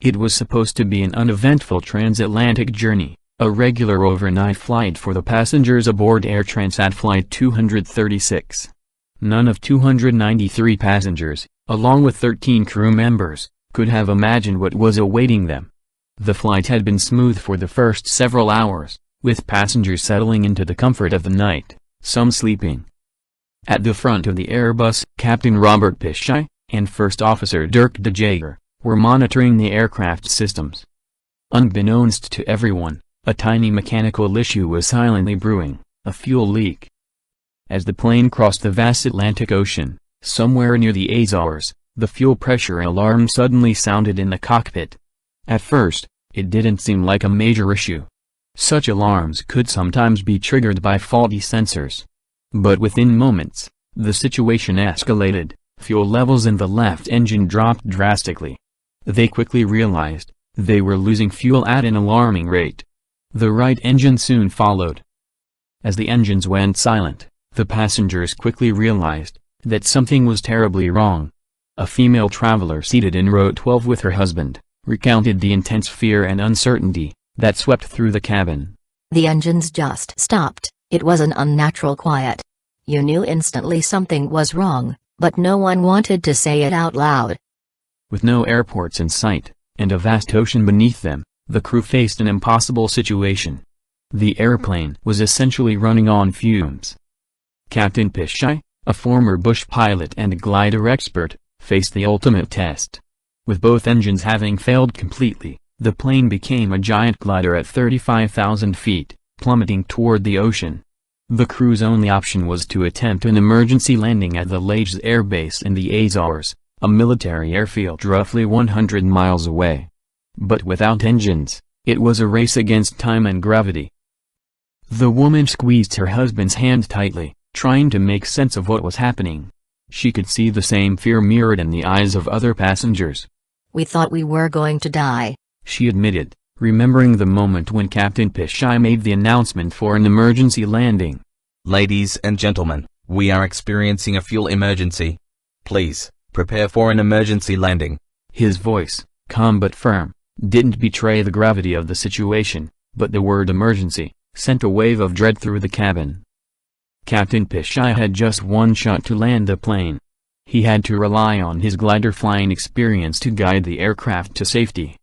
It was supposed to be an uneventful transatlantic journey, a regular overnight flight for the passengers aboard Air Transat Flight 236. None of 293 passengers, along with 13 crew members, could have imagined what was awaiting them. The flight had been smooth for the first several hours, with passengers settling into the comfort of the night, some sleeping. At the front of the Airbus, Captain Robert Piché, and First Officer Dirk de Jager, were monitoring the aircraft systems. Unbeknownst to everyone, a tiny mechanical issue was silently brewing, a fuel leak. As the plane crossed the vast Atlantic Ocean, somewhere near the Azores, the fuel pressure alarm suddenly sounded in the cockpit. At first, it didn't seem like a major issue. Such alarms could sometimes be triggered by faulty sensors. But within moments, the situation escalated. Fuel levels in the left engine dropped drastically. They quickly realized they were losing fuel at an alarming rate. The right engine soon followed. As the engines went silent, the passengers quickly realized that something was terribly wrong. A female traveler seated in row 12 with her husband recounted the intense fear and uncertainty that swept through the cabin. The engines just stopped. It was an unnatural quiet. You knew instantly something was wrong, but no one wanted to say it out loud. With no airports in sight, and a vast ocean beneath them, the crew faced an impossible situation. The airplane was essentially running on fumes. Captain Piché, a former bush pilot and glider expert, faced the ultimate test. With both engines having failed completely, the plane became a giant glider at 35,000 feet, plummeting toward the ocean. The crew's only option was to attempt an emergency landing at the Jager Air Base in the Azores, a military airfield roughly 100 miles away. But without engines, it was a race against time and gravity. The woman squeezed her husband's hand tightly, trying to make sense of what was happening. She could see the same fear mirrored in the eyes of other passengers. "We thought we were going to die," she admitted, remembering the moment when Captain Piché made the announcement for an emergency landing. "Ladies and gentlemen, we are experiencing a fuel emergency. Please, prepare for an emergency landing." His voice, calm but firm, didn't betray the gravity of the situation, but the word emergency sent a wave of dread through the cabin. Captain Piché had just one shot to land the plane. He had to rely on his glider flying experience to guide the aircraft to safety.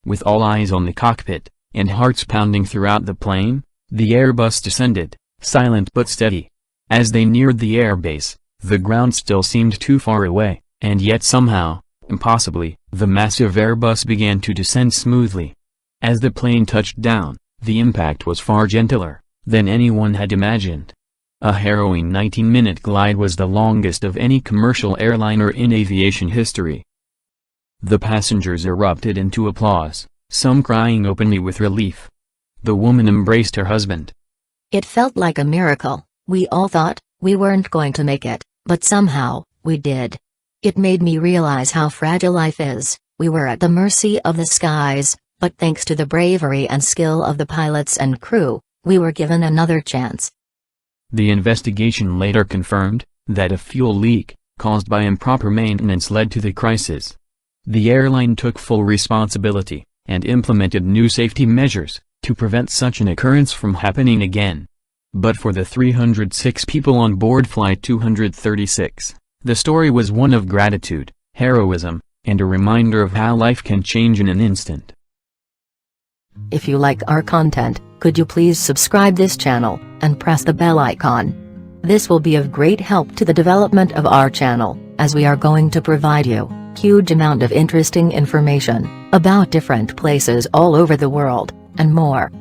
With all eyes on the cockpit, and hearts pounding throughout the plane, the Airbus descended, silent but steady. As they neared the airbase, the ground still seemed too far away, and yet somehow, impossibly, the massive Airbus began to descend smoothly. As the plane touched down, the impact was far gentler than anyone had imagined. A harrowing 19-minute glide was the longest of any commercial airliner in aviation history. The passengers erupted into applause, some crying openly with relief. The woman embraced her husband. "It felt like a miracle. We all thought we weren't going to make it, but somehow, we did. It made me realize how fragile life is. We were at the mercy of the skies, but thanks to the bravery and skill of the pilots and crew, we were given another chance." The investigation later confirmed that a fuel leak, caused by improper maintenance, led to the crisis. The airline took full responsibility, and implemented new safety measures to prevent such an occurrence from happening again. But for the 306 people on board Flight 236, the story was one of gratitude, heroism, and a reminder of how life can change in an instant. If you like our content, could you please subscribe this channel, and press the bell icon? This will be of great help to the development of our channel, as we are going to provide you huge amount of interesting information about different places all over the world, and more.